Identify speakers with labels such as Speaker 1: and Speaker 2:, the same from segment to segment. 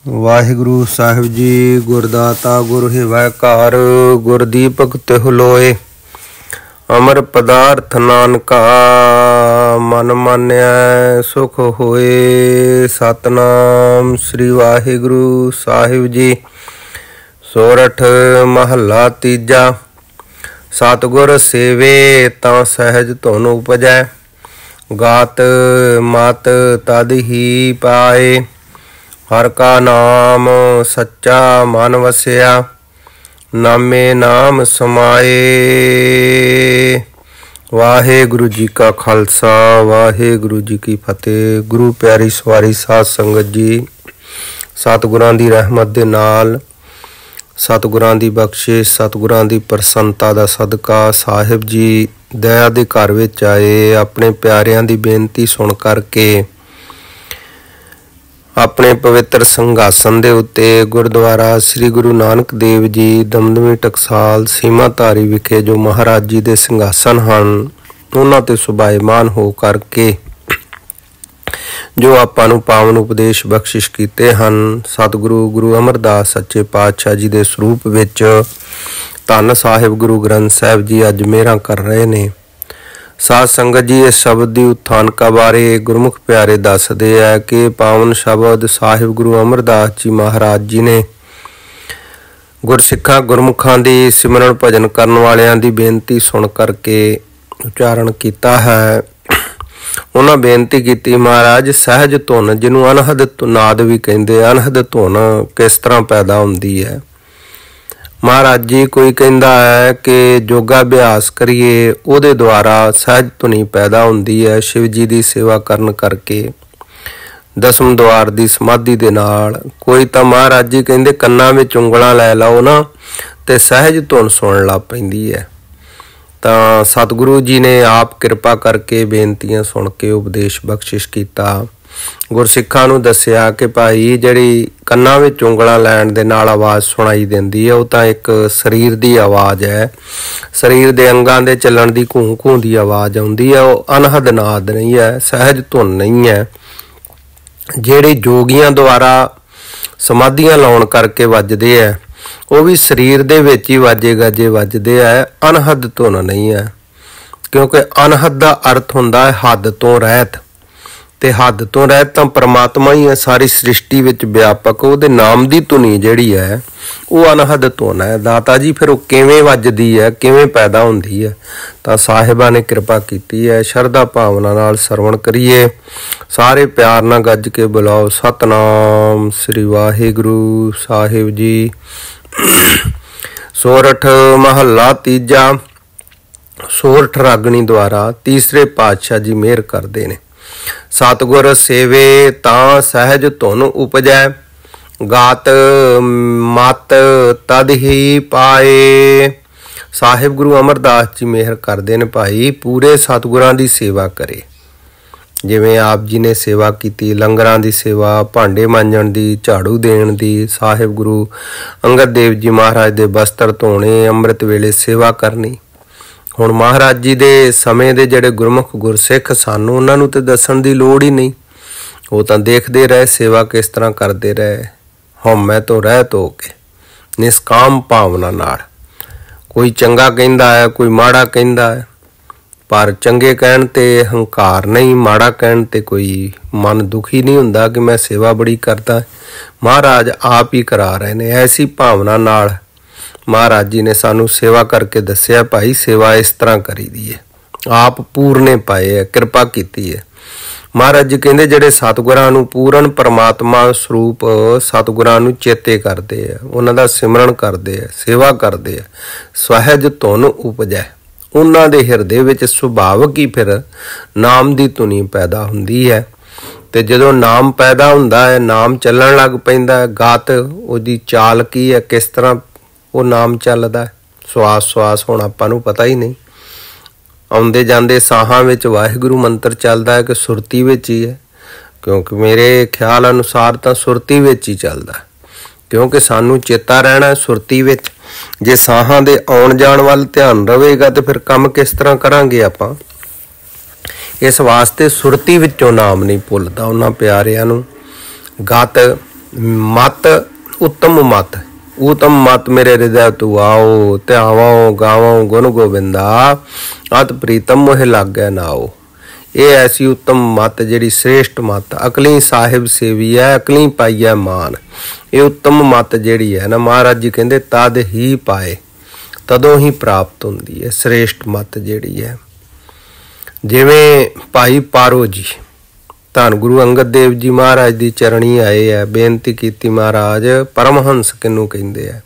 Speaker 1: ਵਾਹਿਗੁਰੂ ਸਾਹਿਬ ਜੀ। ਗੁਰਦਾਤਾ ਗੁਰ ਹਿਵੈ ਘਰ, ਗੁਰ ਦੀਪਕ ਤਿਹੁ ਲੋਏ। ਅਮਰ ਪਦਾਰਥ ਨਾਨਕਾ, ਮਨ ਮਾਨਿਆ ਸੁਖ ਹੋਏ। ਸਤਨਾਮ ਸ੍ਰੀ ਵਾਹਿਗੁਰੂ ਸਾਹਿਬ ਜੀ। ਸੋਰਠ ਮਹੱਲਾ ਤੀਜਾ। ਸਤਿਗੁਰ ਸੇਵੇ ਤਾਂ ਸਹਿਜ ਧੁਨ ਉਪਜੈ, ਗਾਤ ਮਤ ਤਦ ਹੀ ਪਾਏ। ਹਰ ਕਾ ਨਾਮ ਸੱਚਾ ਮਨ ਵਸਿਆ, ਨਾਮੇ ਨਾਮ ਸਮਾਏ। ਵਾਹਿਗੁਰੂ ਜੀ ਕਾ ਖਾਲਸਾ, ਵਾਹਿਗੁਰੂ ਜੀ ਕੀ ਫਤਿਹ। ਗੁਰੂ ਪਿਆਰੀ ਸਵਾਰੀ ਸਾਧ ਸੰਗਤ ਜੀ, ਸਤਿਗੁਰਾਂ ਦੀ ਰਹਿਮਤ ਦੇ ਨਾਲ, ਸਤਿਗੁਰਾਂ ਦੀ ਬਖਸ਼ਿਸ਼, ਸਤਿਗੁਰਾਂ ਦੀ ਪ੍ਰਸੰਨਤਾ ਦਾ ਸਦਕਾ ਸਾਹਿਬ ਜੀ ਦਇਆ ਦੇ ਘਰ ਵਿੱਚ ਆਏ। ਆਪਣੇ ਪਿਆਰਿਆਂ ਦੀ ਬੇਨਤੀ ਸੁਣ ਕਰਕੇ ਆਪਣੇ ਪਵਿੱਤਰ ਸਿੰਘਾਸਨ ਦੇ ਉੱਤੇ ਗੁਰਦੁਆਰਾ ਸ੍ਰੀ ਗੁਰੂ ਨਾਨਕ ਦੇਵ ਜੀ ਦਮਦਮੀ ਟਕਸਾਲ ਸੀਮਾਧਾਰੀ ਵਿਖੇ ਜੋ ਮਹਾਰਾਜ ਜੀ ਦੇ ਸਿੰਘਾਸਨ ਹਨ, ਉਹਨਾਂ ਤੇ ਸੁਭਾਇਮਾਨ ਹੋ ਕਰਕੇ ਜੋ ਆਪਾਂ ਨੂੰ ਪਾਵਨ ਉਪਦੇਸ਼ ਬਖਸ਼ਿਸ਼ ਕੀਤੇ ਹਨ, ਸਤਿਗੁਰੂ ਗੁਰੂ ਅਮਰਦਾਸ ਸੱਚੇ ਪਾਤਸ਼ਾਹ ਜੀ ਦੇ ਸਰੂਪ ਵਿੱਚ ਧੰਨ ਸਾਹਿਬ ਗੁਰੂ ਗ੍ਰੰਥ ਸਾਹਿਬ ਜੀ ਅੱਜ ਮਿਹਰਾਂ ਕਰ ਰਹੇ ਨੇ। ਸਾਧ ਸੰਗਤ ਜੀ, ਇਸ ਸ਼ਬਦ ਦੀ ਉਥਾਨਕਾ ਬਾਰੇ ਗੁਰਮੁਖ ਪਿਆਰੇ ਦੱਸਦੇ ਹੈ ਕਿ ਪਾਵਨ ਸ਼ਬਦ ਸਾਹਿਬ ਗੁਰੂ ਅਮਰਦਾਸ ਜੀ ਮਹਾਰਾਜ ਜੀ ਨੇ ਗੁਰਸਿੱਖਾਂ ਗੁਰਮੁਖਾਂ ਦੀ ਸਿਮਰਨ ਭਜਨ ਕਰਨ ਵਾਲਿਆਂ ਦੀ ਬੇਨਤੀ ਸੁਣ ਕਰਕੇ ਉਚਾਰਨ ਕੀਤਾ ਹੈ। ਉਹਨਾਂ ਬੇਨਤੀ ਕੀਤੀ, ਮਹਾਰਾਜ ਸਹਿਜ ਧੁਨ, ਜਿਹਨੂੰ ਅਨਹਦ ਨਾਦ ਵੀ ਕਹਿੰਦੇ, ਅਨਹਦ ਧੁਨ ਕਿਸ ਤਰ੍ਹਾਂ ਪੈਦਾ ਹੁੰਦੀ ਹੈ। ਮਹਾਰਾਜ ਜੀ ਕੋਈ ਕਹਿੰਦਾ ਹੈ ਕਿ ਯੋਗਾ ਅਭਿਆਸ ਕਰੀਏ, ਉਹਦੇ ਦੁਆਰਾ ਸਹਿਜ ਧੁਨੀ ਪੈਦਾ ਹੁੰਦੀ ਹੈ। ਸ਼ਿਵ ਜੀ ਦੀ ਸੇਵਾ ਕਰਨ ਕਰਕੇ, ਦਸਮ ਦੁਆਰ ਦੀ ਸਮਾਧੀ ਦੇ ਨਾਲ। ਕੋਈ ਤਾਂ ਮਹਾਰਾਜ ਜੀ ਕਹਿੰਦੇ ਕੰਨਾਂ ਵਿੱਚ ਉਂਗਲਾਂ ਲੈ ਲਓ ਨਾ ਤੇ ਸਹਿਜ ਧੁਨ ਸੁਣਨ ਲੱਗ ਪੈਂਦੀ ਹੈ। ਤਾਂ ਸਤਿਗੁਰੂ ਜੀ ਨੇ ਆਪ ਕਿਰਪਾ ਕਰਕੇ ਬੇਨਤੀਆਂ ਸੁਣ ਕੇ ਉਪਦੇਸ਼ ਬਖਸ਼ਿਸ਼ ਕੀਤਾ। ਗੁਰਸਿੱਖਾਂ ਨੂੰ ਦੱਸਿਆ ਕਿ ਭਾਈ ਜਿਹੜੀ ਕੰਨਾਂ ਵਿੱਚ ਉਂਗਲਾਂ ਲੈਣ ਦੇ ਨਾਲ ਆਵਾਜ਼ ਸੁਣਾਈ ਦਿੰਦੀ ਹੈ, ਉਹ ਤਾਂ ਇੱਕ ਸਰੀਰ ਦੀ ਆਵਾਜ਼ ਹੈ। ਸਰੀਰ ਦੇ ਅੰਗਾਂ ਦੇ ਚੱਲਣ ਦੀ ਘੂੰ ਘੂੰ ਦੀ ਆਵਾਜ਼ ਆਉਂਦੀ ਹੈ, ਉਹ ਅਨਹਦ ਨਾਦ ਨਹੀਂ ਹੈ, ਸਹਿਜ ਧੁਨ ਨਹੀਂ ਹੈ। ਜਿਹੜੇ ਜੋਗੀਆਂ ਦੁਆਰਾ ਸਮਾਧੀਆਂ ਲਾਉਣ ਕਰਕੇ ਵੱਜਦੇ ਹੈ, ਉਹ ਵੀ ਸਰੀਰ ਦੇ ਵਿੱਚ ਹੀ ਵਾਜੇ ਗਾਜੇ ਵੱਜਦੇ ਹੈ, ਅਨਹਦ ਧੁਨ ਨਹੀਂ ਹੈ। ਕਿਉਂਕਿ ਅਨਹਦ ਦਾ ਅਰਥ ਹੁੰਦਾ ਹੈ ਹੱਦ ਤੋਂ ਰਹਿਤ, ਤੇ ਹੱਦ ਤੋਂ ਰਹਿਤ ਤਾਂ ਪਰਮਾਤਮਾ ਹੀ ਹੈ, ਸਾਰੀ ਸ੍ਰਿਸ਼ਟੀ ਵਿੱਚ ਵਿਆਪਕ। ਉਹਦੇ ਨਾਮ ਦੀ ਧੁਨੀ ਜਿਹੜੀ ਹੈ ਉਹ ਅਨਹਦ ਧੁਨ ਹੈ। ਦਾਤਾ ਜੀ ਫਿਰ ਉਹ ਕਿਵੇਂ ਵੱਜਦੀ ਹੈ, ਕਿਵੇਂ ਪੈਦਾ ਹੁੰਦੀ ਹੈ? ਤਾਂ ਸਾਹਿਬਾਂ ਨੇ ਕਿਰਪਾ ਕੀਤੀ ਹੈ। ਸ਼ਰਧਾ ਭਾਵਨਾ ਨਾਲ ਸਰਵਣ ਕਰੀਏ। ਸਾਰੇ ਪਿਆਰ ਨਾਲ ਗੱਜ ਕੇ ਬੁਲਾਓ, ਸਤਨਾਮ ਸ੍ਰੀ ਵਾਹਿਗੁਰੂ ਸਾਹਿਬ ਜੀ। ਸੋਰਠ ਮਹੱਲਾ ਤੀਜਾ। ਸੋਰਠ ਰਾਗਣੀ ਦੁਆਰਾ ਤੀਸਰੇ ਪਾਤਸ਼ਾਹ ਜੀ ਮਿਹਰ ਕਰਦੇ ਨੇ। ਸਤਿਗੁਰ ਸੇਵੇ ਤਾਂ ਸਹਿਜ ਧੁਨ ਉਪਜੈ, ਗਾਤ ਮਤ ਤਦ ਹੀ ਪਾਏ। ਸਾਹਿਬ ਗੁਰੂ ਅਮਰਦਾਸ ਜੀ ਮਿਹਰ ਕਰਦੇ ਨੇ ਭਾਈ ਪੂਰੇ ਸਤਿਗੁਰਾਂ ਦੀ ਸੇਵਾ ਕਰੇ। ਜਿਵੇਂ ਆਪ ਜੀ ਨੇ ਸੇਵਾ ਕੀਤੀ, ਲੰਗਰਾਂ ਦੀ ਸੇਵਾ, ਭਾਂਡੇ ਮਾਂਜਣ ਦੀ, ਝਾੜੂ ਦੇਣ ਦੀ, ਸਾਹਿਬ ਗੁਰੂ ਅੰਗਦ ਦੇਵ ਜੀ ਮਹਾਰਾਜ ਦੇ ਬਸਤਰ ਧੋਣੇ, ਅੰਮ੍ਰਿਤ ਵੇਲੇ ਸੇਵਾ ਕਰਨੀ। ਹੁਣ ਮਹਾਰਾਜ ਜੀ ਦੇ ਸਮੇਂ ਦੇ ਜਿਹੜੇ ਗੁਰਮੁਖ ਗੁਰਸਿੱਖ ਸਨ, ਉਹਨਾਂ ਨੂੰ ਤੇ ਦੱਸਣ ਦੀ ਲੋੜ ਹੀ ਨਹੀਂ। ਉਹ ਤਾਂ ਦੇਖਦੇ ਰਹੇ ਸੇਵਾ ਕਿਸ ਤਰ੍ਹਾਂ ਕਰਦੇ ਰਹੇ, ਹਉਮੈ ਤੋਂ ਰਹਿਤ ਹੋ ਕੇ ਨਿਸਕਾਮ ਭਾਵਨਾ ਨਾਲ। ਕੋਈ ਚੰਗਾ ਕਹਿੰਦਾ ਹੈ, ਕੋਈ ਮਾੜਾ ਕਹਿੰਦਾ ਹੈ, ਪਰ ਚੰਗੇ ਕਹਿਣ ਤੇ ਹੰਕਾਰ ਨਹੀਂ, ਮਾੜਾ ਕਹਿਣ ਤੇ ਕੋਈ ਮਨ ਦੁਖੀ ਨਹੀਂ ਹੁੰਦਾ ਕਿ ਮੈਂ ਸੇਵਾ ਬੜੀ ਕਰਦਾ। ਮਹਾਰਾਜ ਆਪ ਹੀ ਕਰਾ ਰਹੇ ਨੇ। ਐਸੀ ਭਾਵਨਾ ਨਾਲ ਮਹਾਰਾਜ ਜੀ ਨੇ ਸਾਨੂੰ ਸੇਵਾ ਕਰਕੇ ਦੱਸਿਆ, ਭਾਈ ਸੇਵਾ ਇਸ ਤਰ੍ਹਾਂ ਕਰੀਦੀ ਹੈ। ਆਪ ਪੂਰਨੇ ਪਾਏ ਹੈ, ਕਿਰਪਾ ਕੀਤੀ ਹੈ। ਮਹਾਰਾਜ ਜੀ ਕਹਿੰਦੇ ਜਿਹੜੇ ਸਤਿਗੁਰਾਂ ਨੂੰ ਪੂਰਨ ਪਰਮਾਤਮਾ ਸਰੂਪ ਸਤਿਗੁਰਾਂ ਨੂੰ ਚੇਤੇ ਕਰਦੇ ਆ, ਉਹਨਾਂ ਦਾ ਸਿਮਰਨ ਕਰਦੇ ਆ, ਸੇਵਾ ਕਰਦੇ ਆ, ਸਹਿਜ ਧੁਨ ਉਪਜੈ, ਉਹਨਾਂ ਦੇ ਹਿਰਦੇ ਵਿੱਚ ਸੁਭਾਵਕ ਹੀ ਫਿਰ ਨਾਮ ਦੀ ਧੁਨੀ ਪੈਦਾ ਹੁੰਦੀ ਹੈ। ਤੇ ਜਦੋਂ ਨਾਮ ਪੈਦਾ ਹੁੰਦਾ ਹੈ, ਨਾਮ ਚੱਲਣ ਲੱਗ ਪੈਂਦਾ ਹੈ। ਗਾਤ ਉਹਦੀ ਚਾਲ ਕੀ ਹੈ, ਕਿਸ ਤਰ੍ਹਾਂ ਉਹ ਨਾਮ ਚੱਲਦਾ ਹੈ। ਸਵਾਸ ਹੁਣ ਆਪਾਂ ਨੂੰ ਪਤਾ ਹੀ ਨਹੀਂ। ਆਉਂਦੇ ਜਾਂਦੇ ਸਾਹਾਂ ਵਿੱਚ ਵਾਹਿਗੁਰੂ ਮੰਤਰ ਚੱਲਦਾ ਹੈ ਕਿ ਸੁਰਤੀ ਵਿੱਚ ਹੀ ਹੈ? ਕਿਉਂਕਿ ਮੇਰੇ ਖਿਆਲ ਅਨੁਸਾਰ ਤਾਂ ਸੁਰਤੀ ਵਿੱਚ ਹੀ ਚੱਲਦਾ, ਕਿਉਂਕਿ ਸਾਨੂੰ ਚੇਤਾ ਰਹਿਣਾ ਸੁਰਤੀ ਵਿੱਚ। ਜੇ ਸਾਹਾਂ ਦੇ ਆਉਣ ਜਾਣ ਵੱਲ ਧਿਆਨ ਰਹੇਗਾ ਤੇ ਫਿਰ ਕੰਮ ਕਿਸ ਤਰ੍ਹਾਂ ਕਰਾਂਗੇ ਆਪਾਂ? ਇਸ ਵਾਸਤੇ ਸੁਰਤੀ ਵਿੱਚੋਂ ਨਾਮ ਨਹੀਂ ਭੁੱਲਦਾ ਉਹਨਾਂ ਪਿਆਰਿਆਂ ਨੂੰ। ਗਤ मत उत्तम मत उत्तम मत मेरे हृदय तू आओ, ध्यावो गावो गुण गोविंदा, अत प्रीतम मोह लागै नाओ। ये ऐसी उत्तम मत जिहड़ी श्रेष्ठ मत अकली साहिब सेवी है, अकली पाई है मान। ये उत्तम मत जिहड़ी है ना, महाराज जी कहंदे तद ही पाए, तदों ही प्राप्त हुंदी है श्रेष्ठ मत जिहड़ी है। जिवें भाई पारो जी धन गुरु अंगद देव जी महाराज दी चरणी आए है, बेनती कीती महाराज परमहंस किनू कहिंदे है।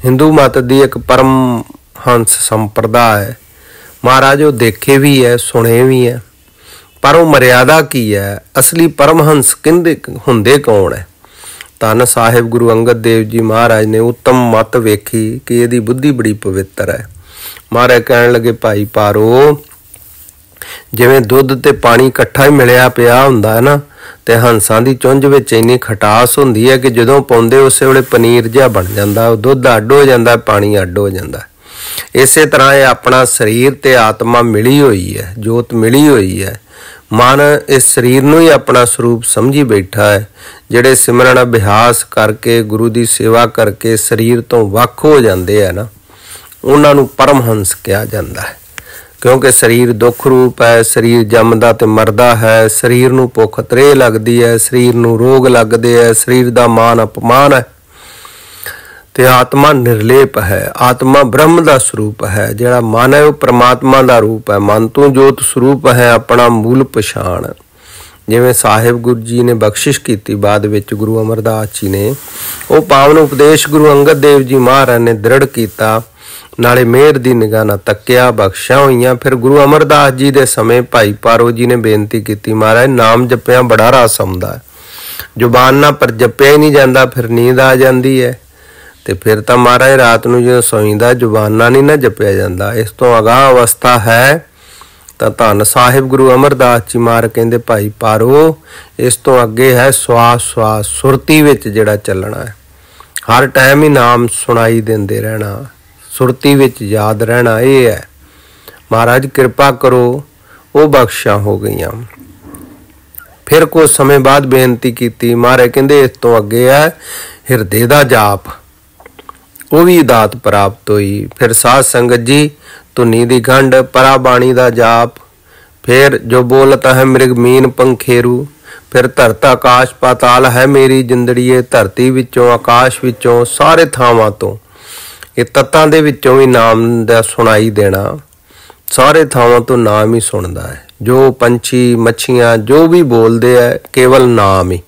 Speaker 1: हिंदू मत दी एक परमहंस संप्रदाय है महाराज, वो देखे भी है सुने भी है, पर वो मर्यादा की है। असली परमहंस किंदे हुंदे कौन है? धन साहिब गुरु अंगद देव जी महाराज ने उत्तम मत वेखी कि इहदी बुद्धि बड़ी पवित्र है। महाराज कहण लगे भाई पारो, जिवें दुध ते पानी इकट्ठा ही मिलिया पिया हुंदा है ना, ते हंसां दी चुंझ विच इन्नी खटास हुंदी है कि जदों पाउंदे उस वेले पनीर जिहा बन जांदा, दुध अड्ड हो जांदा, पानी अड्ड हो जांदा। इसे तरह ये अपना शरीर ते आत्मा मिली हुई है, जोत मिली हुई है। मन इस शरीर नूं ही अपना स्वरूप समझी बैठा है। जिहड़े सिमरन अभ्यास करके गुरु की सेवा करके शरीर तो वख हो जाते हैं ना, उन्हां नूं परमहंस कहा जाता है। क्योंकि शरीर दुख रूप है, शरीर जमदा ते मरदा है, शरीर नूं भुख त्रेह लगदी है, शरीर नूं रोग लगदे है, शरीर दा मान अपमान है। ते आत्मा निर्लेप है, आत्मा ब्रह्म का स्वरूप है। जिहड़ा मन है वह परमात्मा का रूप है। मन तो जोत स्वरूप है, अपना मूल पछाण। जिवें साहिब गुरु जी ने बख्शिश की बाद विच गुरु अमरदास जी ने वो पावन उपदेश गुरु अंगद देव जी महाराज ने दृढ़ किया, नाले मेहर दी निगाह नाल तक्या, बख्शा होईयां। फिर गुरु अमरदास जी दे समय भाई पारो जी ने बेनती की, महाराज नाम जपिया बड़ा रस आउंदा है, जुबान नाल पर जपिया ही नहीं जाता, फिर नींद आ जाती है। ते फिर तो महाराज रात नूं जो सोईंदा जुबाना नहीं ना जपिया जाता। इस तो अगाह अवस्था है तो धन साहिब गुरु अमरदास जी महाराज कहंदे भाई पारो, इस तो अगे है श्वास श्वास सुरती विच जिहड़ा चलना है। हर टाइम ही नाम सुनाई देंदे रहना, सुरती विच याद रहना। ये है महाराज कृपा करो, वो बख्शा हो गईयां। फिर कुछ समय बाद बेनती की, महाराज कहंदे इस तो अगे है हिरदे दा जाप, वो भी दात प्राप्त हुई। फिर साध संगत जी धुनी दी गंढ, परा बाणी दा जाप, फिर जो बोलता है मृग मीन पंखेरू, फिर धरत आकाश पाताल है मेरी जिंदड़ीए, धरती विचों आकाश विचों सारे थावां तो ये तत्तां दे विचों भी नाम दा सुनाई देना। सारे थावां तो नाम ही सुनदा है। जो पंछी मच्छियां जो भी बोलते है केवल नाम ही।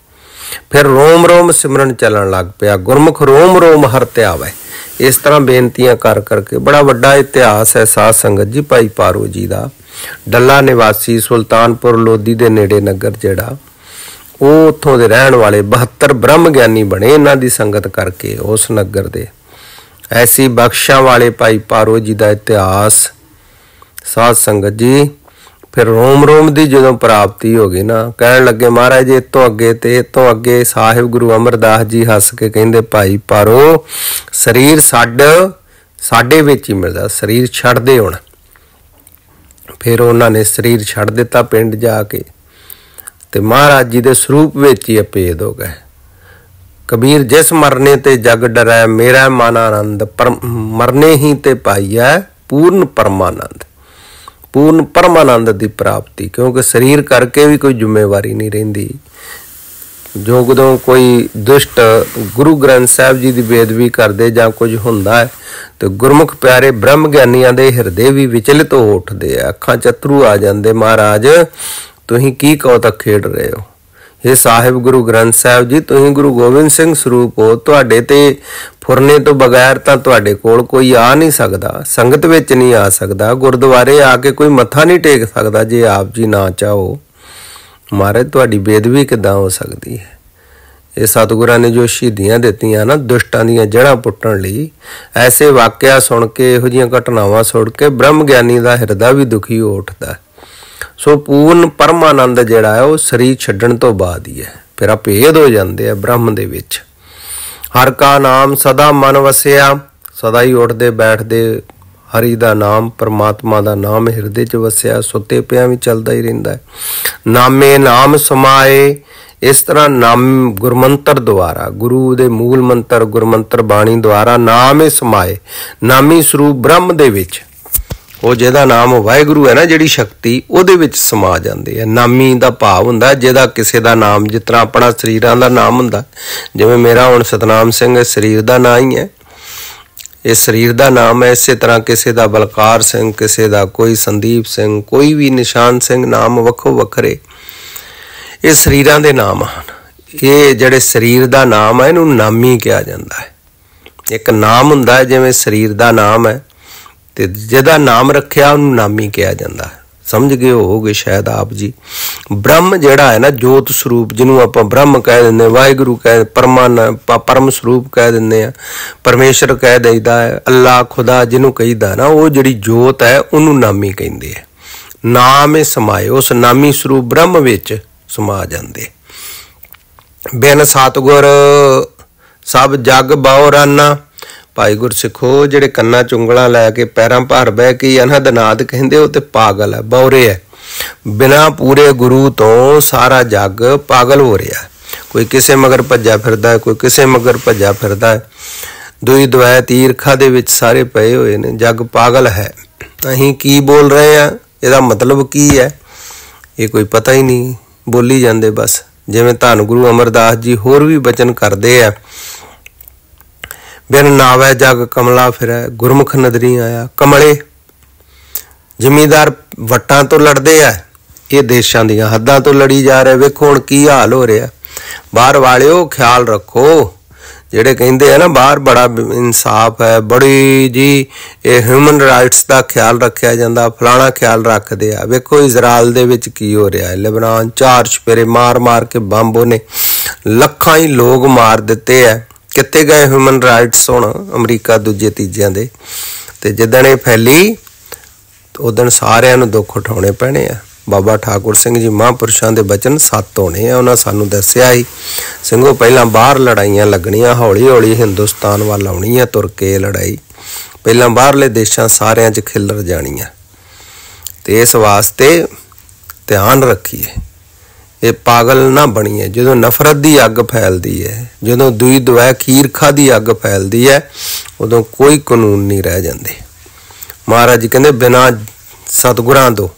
Speaker 1: फिर रोम रोम सिमरन चलन लग पिया, गुरमुख रोम रोम हर ध्यावै। इस तरह बेनतियां कर करके बड़ा वड्डा इतिहास है साध संगत जी भाई पारो जी का। डल्ला निवासी सुल्तानपुर लोधी के नेड़े नगर जिहड़ा, वो उत्थों दे रहण वाले 72 ब्रह्म ज्ञानी बने इन्हां दी संगत करके उस नगर दे। ऐसी बख्शा वाले भाई पारो जी का इतिहास साध संगत जी। फिर रोम रोम की जो प्राप्ति हो गई ना, कह लगे महाराज जी इतों अगे ते इतों अगे। साहिब गुरु अमरदास जी हस के कहते भाई पारो, शरीर साडे विच ही मिलदा, शरीर छड़ दे हुण। फिर उन्होंने शरीर छड़ दिता पिंड जाके, ते महाराज जी दे स्वरूप विच ही अभेद हो गए। कबीर जिस मरने ते जग डरै, मेरा मन आनंद मरने ही ते पाईया पूर्ण परमानंद। पूर्ण परमानंद की प्राप्ति, क्योंकि शरीर करके भी कोई जिम्मेवारी नहीं रहिंदी। जो कदों कोई दुष्ट गुरु ग्रंथ साहिब जी की बेदबी करते जां कुछ हुंदा है तो गुरमुख प्यारे ब्रह्म ज्ञानियां दे हिरदे भी विचलित हो उठते हैं, अखां चतरू आ जाते। महाराज तुसीं की कौतक खेड रहे हो? हे साहिब गुरु ग्रंथ साहिब जी, तुसीं गुरु गोबिंद सिंह स्वरूप हो, तुहाडे ते फुरने तो बगैर तां तुहाडे कोल कोई आ नहीं सकदा, संगत विच नहीं आ सकदा, गुरुद्वारे आके कोई मत्था नहीं टेक सकदा जे आप जी ना चाहो। महाराज तुहाडी बेदबी किदां हो सकदी है? ये सतगुरां ने जो शहीदियां दित्तियां ना दुष्टां दीयां जड़ां पुट्टण लई, ऐसे वाकिया सुन के इहो जिहियां घटनावां सुण के ब्रह्म ज्ञानी दा हिरदा भी दुखी हो उठदा है। सो पूर्ण परमानंद जिहड़ा है वो शरीर छड्डण तो बाद ही है। फिर अभेद हो जाते हैं ब्रह्म दे विच। हर का नाम सदा मन वसिया, सदा ही उठते बैठते हरि दा नाम परमात्मा दा नाम हिरदे च वसिया, सुते पिया भी चलदा ही रहिंदा है। नामे नाम समाए, इस तरह नाम गुरमंत्र द्वारा, गुरु दे मूल मंत्र गुरमंत्र बाणी द्वारा नाम ही समाए, नामी स्वरूप ब्रह्म दे विच ਉਹ ਜਿਹਦਾ ਨਾਮ ਵਾਹਿਗੁਰੂ ਹੈ ਨਾ, ਜਿਹੜੀ ਸ਼ਕਤੀ ਉਹਦੇ ਵਿੱਚ ਸਮਾ ਜਾਂਦੇ ਆ। ਨਾਮੀ ਦਾ ਭਾਵ ਹੁੰਦਾ ਜਿਹਦਾ ਕਿਸੇ ਦਾ ਨਾਮ, ਜਿਸ ਤਰ੍ਹਾਂ ਆਪਣਾ ਸਰੀਰਾਂ ਦਾ ਨਾਮ ਹੁੰਦਾ, ਜਿਵੇਂ ਮੇਰਾ ਹੁਣ ਸਤਨਾਮ ਸਿੰਘ ਸਰੀਰ ਦਾ ਨਾਂ ਹੀ ਹੈ, ਇਹ ਸਰੀਰ ਦਾ ਨਾਮ ਹੈ। ਇਸੇ ਤਰ੍ਹਾਂ ਕਿਸੇ ਦਾ ਬਲਕਾਰ ਸਿੰਘ, ਕਿਸੇ ਦਾ ਕੋਈ ਸੰਦੀਪ ਸਿੰਘ, ਕੋਈ ਵੀ ਨਿਸ਼ਾਨ ਸਿੰਘ, ਨਾਮ ਵੱਖੋ ਵੱਖਰੇ, ਇਹ ਸਰੀਰਾਂ ਦੇ ਨਾਮ ਹਨ। ਇਹ ਜਿਹੜੇ ਸਰੀਰ ਦਾ ਨਾਮ ਹੈ ਇਹਨੂੰ ਨਾਮੀ ਕਿਹਾ ਜਾਂਦਾ ਹੈ। ਇੱਕ ਨਾਮ ਹੁੰਦਾ ਹੈ ਜਿਵੇਂ ਸਰੀਰ ਦਾ ਨਾਮ ਹੈ, ਤੇ ਜਿਹਦਾ ਨਾਮ ਰੱਖਿਆ ਉਹਨੂੰ ਨਾਮੀ ਕਿਹਾ ਜਾਂਦਾ ਹੈ। ਸਮਝ ਗਏ ਹੋਵੋਗੇ ਸ਼ਾਇਦ ਆਪ ਜੀ। ਬ੍ਰਹਮ ਜਿਹੜਾ ਹੈ ਨਾ, ਜੋਤ ਸਰੂਪ, ਜਿਹਨੂੰ ਆਪਾਂ ਬ੍ਰਹਮ ਕਹਿ ਦਿੰਦੇ, ਵਾਹਿਗੁਰੂ ਕਹਿ, ਪਰਮ ਸਰੂਪ ਕਹਿ ਦਿੰਦੇ ਆ, ਪਰਮੇਸ਼ਰ ਕਹਿ ਦਈਦਾ ਹੈ, ਅੱਲਾ ਖੁਦਾ ਜਿਹਨੂੰ ਕਹੀਦਾ ਨਾ, ਉਹ ਜਿਹੜੀ ਜੋਤ ਹੈ ਉਹਨੂੰ ਨਾਮੀ ਕਹਿੰਦੇ ਆ। ਨਾਮ ਇਹ ਸਮਾਏ, ਉਸ ਨਾਮੀ ਸਰੂਪ ਬ੍ਰਹਮ ਵਿੱਚ ਸਮਾ ਜਾਂਦੇ। ਬਿਨ ਸਤਿਗੁਰ ਸਭ ਜਗ ਬਾਉਰਾਨਾ। ਭਾਈ ਗੁਰਸਿੱਖੋ, ਜਿਹੜੇ ਕੰਨਾਂ ਚ ਉਂਗਲਾਂ ਲੈ ਕੇ ਪੈਰਾਂ ਭਾਰ ਬਹਿ ਕੇ ਅਨਹਦ ਨਾਦ ਕਹਿੰਦੇ, ਉਹ ਤੇ ਪਾਗਲ ਹੈ, ਬੌਰੇ ਹੈ। ਬਿਨਾਂ ਪੂਰੇ ਗੁਰੂ ਤੋਂ ਸਾਰਾ ਜੱਗ ਪਾਗਲ ਹੋ ਰਿਹਾ। ਕੋਈ ਕਿਸੇ ਮਗਰ ਭੱਜਾ ਫਿਰਦਾ ਹੈ, ਕੋਈ ਕਿਸੇ ਮਗਰ ਭੱਜਾ ਫਿਰਦਾ ਹੈ। ਦੁਈ ਦਵੈ ਤੀਰਖਾ ਦੇ ਵਿੱਚ ਸਾਰੇ ਪਏ ਹੋਏ ਨੇ। ਜੱਗ ਪਾਗਲ ਹੈ। ਅਸੀਂ ਕੀ ਬੋਲ ਰਹੇ ਹਾਂ, ਇਹਦਾ ਮਤਲਬ ਕੀ ਹੈ, ਇਹ ਕੋਈ ਪਤਾ ਹੀ ਨਹੀਂ, ਬੋਲੀ ਜਾਂਦੇ ਬਸ। ਜਿਵੇਂ ਧੰਨ ਗੁਰੂ ਅਮਰਦਾਸ ਜੀ ਹੋਰ ਵੀ ਬਚਨ ਕਰਦੇ ਆ, ਬਿਨ ਨਾਵੈ ਜਗ ਕਮਲਾ ਫਿਰੈ, ਗੁਰਮੁਖ ਨਦਰੀ ਆਇਆ। ਕਮਲੇ ਜ਼ਿਮੀਂਦਾਰ ਵੱਟਾਂ ਤੋਂ ਲੜਦੇ ਆ, ਇਹ ਦੇਸ਼ਾਂ ਦੀਆਂ ਹੱਦਾਂ ਤੋਂ ਲੜੀ ਜਾ ਰਹੇ। ਵੇਖੋ ਹੁਣ ਕੀ ਹਾਲ ਹੋ ਰਿਹਾ। ਬਾਹਰ ਵਾਲਿਓ ਖਿਆਲ ਰੱਖੋ, ਜਿਹੜੇ ਕਹਿੰਦੇ ਆ ਨਾ ਬਾਹਰ ਬੜਾ ਇਨਸਾਫ ਹੈ, ਬੜੀ ਜੀ ਇਹ ਹਿਊਮਨ ਰਾਈਟਸ ਦਾ ਖਿਆਲ ਰੱਖਿਆ ਜਾਂਦਾ, ਫਲਾਣਾ ਖਿਆਲ ਰੱਖਦੇ ਆ। ਵੇਖੋ ਇਜ਼ਰਾਈਲ ਦੇ ਵਿੱਚ ਕੀ ਹੋ ਰਿਹਾ ਹੈ। ਲੈਬਨਾਨ 4 ਛਪੇਰੇ ਮਾਰ ਮਾਰ ਕੇ ਬੰਬ ਉਹਨੇ ਲੱਖਾਂ ਹੀ ਲੋਕ ਮਾਰ ਦਿੱਤੇ ਆ। ਕਿੱਥੇ ਗਏ ਹਿਊਮਨ ਰਾਈਟਸ ਹੁਣ ਅਮਰੀਕਾ ਦੂਜੇ ਤੀਜਿਆਂ ਦੇ? ਤੇ ਜਿੱਦਣ ਇਹ ਫੈਲੀ ਉਦਣ ਸਾਰਿਆਂ ਨੂੰ ਦੁੱਖ ਉਠਾਉਣੇ ਪੈਣੇ ਆ। ਬਾਬਾ ਠਾਕੁਰ ਸਿੰਘ ਜੀ ਮਹਾਂਪੁਰਸ਼ਾਂ ਦੇ ਬਚਨ 7 ਹੋਣੇ ਆ। ਉਹਨਾਂ ਸਾਨੂੰ ਦੱਸਿਆ ਹੀ, ਸਿੰਘੋ ਪਹਿਲਾਂ ਬਾਹਰ ਲੜਾਈਆਂ ਲੱਗਣੀਆਂ, ਹੌਲੀ ਹੌਲੀ ਹਿੰਦੁਸਤਾਨ ਵੱਲ ਆਉਣੀ ਆ ਤੁਰ ਕੇ ਲੜਾਈ। ਪਹਿਲਾਂ ਬਾਹਰਲੇ ਦੇਸ਼ਾਂ ਸਾਰਿਆਂ 'ਚ ਖਿੱਲਰ ਜਾਣੀਆਂ। ਤੇ ਇਸ ਵਾਸਤੇ ਧਿਆਨ ਰੱਖੀਏ, ਇਹ ਪਾਗਲ ਨਾ ਬਣੀਏ। ਜਦੋਂ ਨਫ਼ਰਤ ਦੀ ਅੱਗ ਫੈਲਦੀ ਹੈ, ਜਦੋਂ ਦੁਈ ਦਵੈ ਈਰਖਾ ਦੀ ਅੱਗ ਫੈਲਦੀ ਹੈ, ਉਦੋਂ ਕੋਈ ਕਾਨੂੰਨ ਨਹੀਂ ਰਹਿ ਜਾਂਦੇ। ਮਹਾਰਾਜ ਜੀ ਕਹਿੰਦੇ ਬਿਨਾਂ ਸਤਿਗੁਰਾਂ ਤੋਂ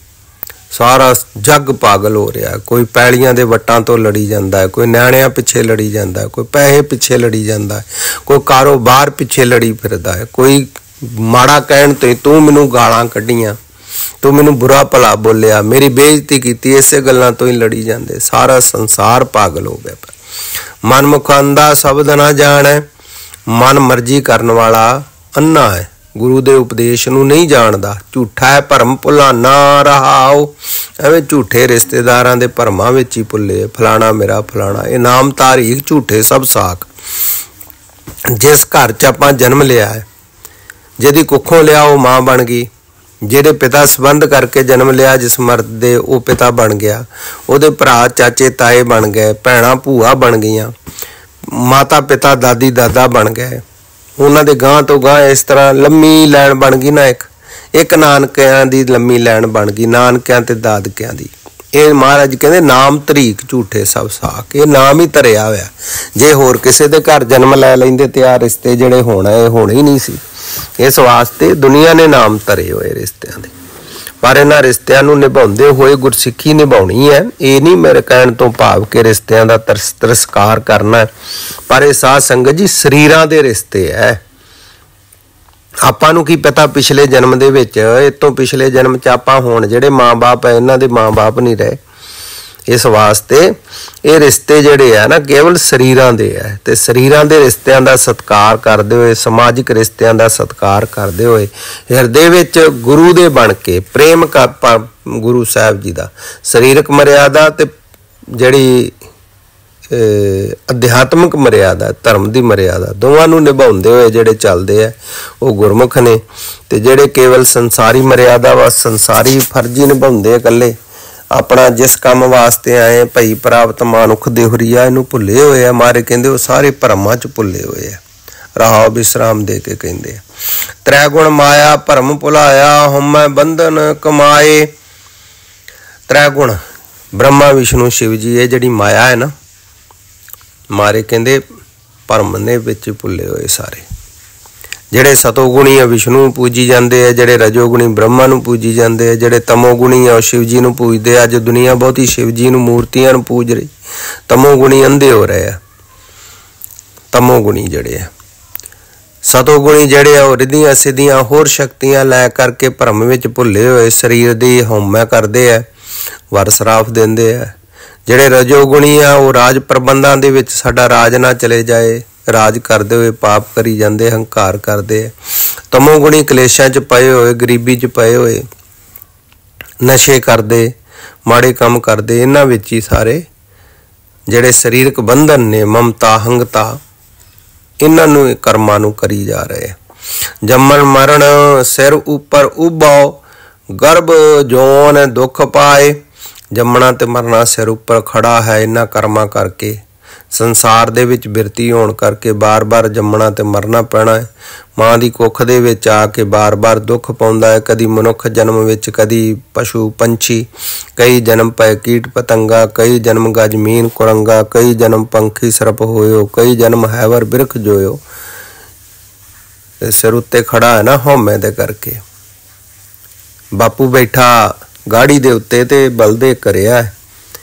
Speaker 1: ਸਾਰਾ ਜੱਗ ਪਾਗਲ ਹੋ ਰਿਹਾ। ਕੋਈ ਪੈਲੀਆਂ ਦੇ ਵੱਟਾਂ ਤੋਂ ਲੜੀ ਜਾਂਦਾ ਹੈ, ਕੋਈ ਨਿਆਣਿਆਂ ਪਿੱਛੇ ਲੜੀ ਜਾਂਦਾ ਹੈ, ਕੋਈ ਪੈਸੇ ਪਿੱਛੇ ਲੜੀ ਜਾਂਦਾ ਹੈ, ਕੋਈ ਕਾਰੋਬਾਰ ਪਿੱਛੇ ਲੜੀ ਫਿਰਦਾ ਹੈ, ਕੋਈ ਮਾੜਾ ਕਹਿਣ ਤੇ ਤੂੰ ਮੈਨੂੰ ਗਾਲਾਂ ਕੱਢੀਆਂ, ਤੂੰ ਮੈਨੂੰ ਬੁਰਾ ਭਲਾ ਬੋਲਿਆ, ਮੇਰੀ ਬੇਇੱਜ਼ਤੀ ਕੀਤੀ, ਇਸੇ ਗੱਲਾਂ ਤੋਂ ਹੀ ਲੜੀ ਜਾਂਦੇ। ਸਾਰਾ ਸੰਸਾਰ ਪਾਗਲ ਹੋ ਗਿਆ। ਮਨਮੁਖ ਅੰਧਾ ਸ਼ਬਦ ਨਾ ਜਾਣੈ, ਮਨ ਮਰਜ਼ੀ ਕਰਨ ਵਾਲਾ ਅੰਨਾ ਹੈ, ਗੁਰੂ ਦੇ ਉਪਦੇਸ਼ ਨੂੰ ਨਹੀਂ ਜਾਣਦਾ। ਝੂਠਾ ਹੈ ਭਰਮ ਭੁਲਾਨਾ ਰਹਾਓ, ਐਵੇਂ ਝੂਠੇ ਰਿਸ਼ਤੇਦਾਰਾਂ ਦੇ ਭਰਮਾਂ ਵਿੱਚ ਹੀ ਭੁੱਲੇ, ਫਲਾਣਾ ਮੇਰਾ ਫਲਾਣਾ। ਇਹ ਨਾਮ ਤਾਰੀਖ ਝੂਠੇ ਸਭ ਸਾਖ। ਜਿਸ ਘਰ 'ਚ ਆਪਾਂ ਜਨਮ ਲਿਆ ਹੈ, ਜਿਹਦੀ ਕੁੱਖੋਂ ਲਿਆ ਉਹ ਮਾਂ ਬਣ ਗਈ, ਜਿਹੜੇ ਪਿਤਾ ਸੰਬੰਧ ਕਰਕੇ ਜਨਮ ਲਿਆ ਜਿਸ ਮਰਦ ਦੇ ਉਹ ਪਿਤਾ ਬਣ ਗਿਆ, ਉਹਦੇ ਭਰਾ ਚਾਚੇ ਤਾਏ ਬਣ ਗਏ, ਭੈਣਾਂ ਭੂਆ ਬਣ ਗਈਆਂ, ਮਾਤਾ ਪਿਤਾ ਦਾਦੀ ਦਾਦਾ ਬਣ ਗਏ। ਉਹਨਾਂ ਦੇ ਗਾਂਹ ਤੋਂ ਗਾਂਹ ਇਸ ਤਰ੍ਹਾਂ ਲੰਮੀ ਲਾਈਨ ਬਣ ਗਈ ਨਾ, ਇੱਕ ਨਾਨਕਿਆਂ ਦੀ ਲੰਮੀ ਲਾਈਨ ਬਣ ਗਈ, ਨਾਨਕਿਆਂ ਤੇ ਦਾਦਕਿਆਂ ਦੀ। ਇਹ ਮਹਾਰਾਜ ਕਹਿੰਦੇ ਨਾਮ ਤਰੀਕ ਝੂਠੇ ਸਭ ਸਾਖ। ਇਹ ਨਾਮ ਹੀ ਧਰਿਆ ਹੋਇਆ। ਜੇ ਹੋਰ ਕਿਸੇ ਦੇ ਘਰ ਜਨਮ ਲੈ ਲੈਂਦੇ ਤੇ ਆ ਰਿਸ਼ਤੇ ਜਿਹੜੇ ਹੋਣਾ ਇਹ ਹੋਣੇ ਹੀ ਨਹੀਂ ਸੀ। ਇਸ ਵਾਸਤੇ ਦੁਨੀਆ ਨੇ ਨਾਮ ਧਰੇ ਹੋਏ ਰਿਸ਼ਤਿਆਂ ਦੇ, ਪਰ ਇਹਨਾਂ ਰਿਸ਼ਤਿਆਂ ਨੂੰ ਨਿਭਾਉਂਦੇ ਹੋਏ ਗੁਰਸਿੱਖੀ ਨਿਭਾਉਣੀ ਹੈ। ਇਹ ਨਹੀਂ ਮੇਰੇ ਕਹਿਣ ਤੋਂ ਭਾਵ ਕਿ ਰਿਸ਼ਤਿਆਂ ਦਾ ਤਿਰਸਕਾਰ ਕਰਨਾ, ਪਰ ਇਹ ਸਾਧ ਸੰਗਤ ਜੀ ਸਰੀਰਾਂ ਦੇ ਰਿਸ਼ਤੇ ਹੈ। ਆਪਾਂ ਨੂੰ ਕੀ ਪਤਾ ਪਿਛਲੇ ਜਨਮ ਦੇ ਵਿੱਚ, ਇਹ ਤੋਂ ਪਿਛਲੇ ਜਨਮ 'ਚ ਆਪਾਂ ਹੁਣ ਜਿਹੜੇ ਮਾਂ-ਬਾਪ ਹੈ ਇਹਨਾਂ ਦੇ ਮਾਂ-ਬਾਪ ਨਹੀਂ ਰਹੇ। ਇਸ ਵਾਸਤੇ ਇਹ ਰਿਸ਼ਤੇ ਜਿਹੜੇ ਆ ਨਾ ਕੇਵਲ ਸਰੀਰਾਂ ਦੇ ਹੈ, ਤੇ ਸਰੀਰਾਂ ਦੇ ਰਿਸ਼ਤਿਆਂ ਦਾ ਸਤਿਕਾਰ ਕਰਦੇ ਹੋਏ, ਸਮਾਜਿਕ ਰਿਸ਼ਤਿਆਂ ਦਾ ਸਤਿਕਾਰ ਕਰਦੇ ਹੋਏ, ਹਿਰਦੇ ਵਿੱਚ ਗੁਰੂ ਦੇ ਬਣ ਕੇ ਪ੍ਰੇਮ ਗੁਰੂ ਸਾਹਿਬ ਜੀ ਦਾ ਸਰੀਰਕ ਮਰਿਆਦਾ ਤੇ ਜਿਹੜੀ ਅਧਿਆਤਮਿਕ ਮਰਿਆਦਾ, ਧਰਮ ਦੀ ਮਰਿਆਦਾ, ਦੋਵਾਂ ਨੂੰ ਨਿਭਾਉਂਦੇ ਹੋਏ ਜਿਹੜੇ ਚੱਲਦੇ ਆ ਉਹ ਗੁਰਮੁਖ ਨੇ। ਤੇ ਜਿਹੜੇ ਕੇਵਲ ਸੰਸਾਰੀ ਮਰਿਆਦਾ ਵਾ, ਸੰਸਾਰੀ ਫਰਜ਼ ਹੀ ਨਿਭਾਉਂਦੇ ਆ ਇਕੱਲੇ, ਆਪਣਾ ਜਿਸ ਕੰਮ ਵਾਸਤੇ ਆਏ ਭਈ ਪ੍ਰਾਪਤ ਮਾਨੁਖ ਦੇਹੁਰੀਆ, ਇਹਨੂੰ ਭੁੱਲੇ ਹੋਏ ਆ। ਮਾਰੇ ਕਹਿੰਦੇ ਉਹ ਸਾਰੇ ਭਰਮਾਂ 'ਚ ਭੁੱਲੇ ਹੋਏ ਆ। रहाओ विश्राम दे के कहते हैं। त्रै गुण माया भरम भुलाया, हउमੈ बंधन कमाए। त्रै गुण ब्रह्मा विष्णु शिव जी, ये जिहड़ी माया है ना, मारे कहते भरम ने विच भुले हुए सारे। ਜਿਹੜੇ ਸਤੋਗੁਣੀ ਆ ਵਿਸ਼ਨੂੰ ਨੂੰ ਪੂਜੀ ਜਾਂਦੇ ਆ, ਜਿਹੜੇ ਰਜੋਗੁਣੀ ਬ੍ਰਹਮਾ ਨੂੰ ਪੂਜੀ ਜਾਂਦੇ ਆ, ਜਿਹੜੇ ਤਮੋਗੁਣੀ ਆ ਉਹ ਸ਼ਿਵ ਜੀ ਨੂੰ ਪੂਜਦੇ ਆ। ਅੱਜ ਦੁਨੀਆ ਬਹੁਤੀ ਸ਼ਿਵ ਜੀ ਨੂੰ ਮੂਰਤੀਆਂ ਨੂੰ ਪੂਜ ਰਹੀ, ਤਮੋਗੁਣੀ ਅੰਧੇ ਹੋ ਰਹੇ ਆ। ਤਮੋਗੁਣੀ ਜਿਹੜੇ ਆ, ਸਤੋਗੁਣੀ ਜਿਹੜੇ ਆ ਉਹ ਰਿੱਧੀਆਂ ਸਿੱਧੀਆਂ ਹੋਰ ਸ਼ਕਤੀਆਂ ਲੈ ਕਰਕੇ ਭਰਮ ਵਿੱਚ ਭੁੱਲੇ ਹੋਏ ਸਰੀਰ ਦੀ ਹਉਮੈ ਕਰਦੇ ਆ, ਵਰ ਸਰਾਫ ਦਿੰਦੇ ਆ। ਜਿਹੜੇ ਰਜੋਗੁਣੀ ਆ ਉਹ ਰਾਜ ਪ੍ਰਬੰਧਾਂ ਦੇ ਵਿੱਚ ਸਾਡਾ ਰਾਜ ਨਾ ਚਲੇ ਜਾਏ, ਰਾਜ ਕਰਦੇ ਹੋਏ ਪਾਪ ਕਰੀ ਜਾਂਦੇ, ਹੰਕਾਰ ਕਰਦੇ ਆ। ਤਮੋਗੁਣੀ ਕਲੇਸ਼ਾਂ 'ਚ ਪਏ ਹੋਏ, ਗਰੀਬੀ 'ਚ ਪਏ ਹੋਏ, ਨਸ਼ੇ ਕਰਦੇ, ਮਾੜੇ ਕੰਮ ਕਰਦੇ। ਇਹਨਾਂ ਵਿੱਚ ਹੀ ਸਾਰੇ ਜਿਹੜੇ ਸਰੀਰਕ ਬੰਧਨ ਨੇ, ਮਮਤਾ, ਹੰਗਤਾ, ਇਹਨਾਂ ਨੂੰ ਕਰਮਾਂ ਨੂੰ ਕਰੀ ਜਾ ਰਹੇ ਆ। ਜੰਮਣ ਮਰਨ ਸਿਰ ਉੱਪਰ ਉਬਾਓ, ਗਰਭ ਜੋਨ ਦੁੱਖ ਪਾਏ। ਜੰਮਣਾ ਤੇ ਮਰਨਾ ਸਿਰ ਉੱਪਰ ਖੜਾ ਹੈ ਇਹਨਾਂ ਕਰਮਾਂ ਕਰਕੇ। ਸੰਸਾਰ ਦੇ ਵਿੱਚ ਬਿਰਤੀ ਹੋਣ ਕਰਕੇ ਬਾਰ-ਬਾਰ ਜੰਮਣਾ ਤੇ ਮਰਨਾ ਪੈਣਾ ਹੈ। ਮਾਂ ਦੀ ਕੁੱਖ ਦੇ ਵਿੱਚ ਆ ਕੇ ਬਾਰ-ਬਾਰ ਦੁੱਖ ਪਾਉਂਦਾ ਹੈ। ਕਦੀ ਮਨੁੱਖ ਜਨਮ ਵਿੱਚ, ਕਦੀ ਪਸ਼ੂ ਪੰਛੀ, ਕਈ ਜਨਮ ਪਏ ਕੀਟ ਪਤੰਗਾ, ਕਈ ਜਨਮ ਗਜਮੀਨ ਕੁਰੰਗਾ, ਕਈ ਜਨਮ ਪੰਖੀ ਸਰਪ ਹੋਇਓ, ਕਈ ਜਨਮ ਹੈਵਰ ਬਿਰਖ ਜੋਇਓ। ਸਿਰ ਉੱਤੇ ਖੜਾ ਹੈ ਨਾ ਹਉਮੈ ਦੇ ਕਰਕੇ। ਬਾਪੂ ਬੈਠਾ ਗਾੜੀ ਦੇ ਉੱਤੇ ਤੇ ਬਲਦੇ ਕਰਿਆ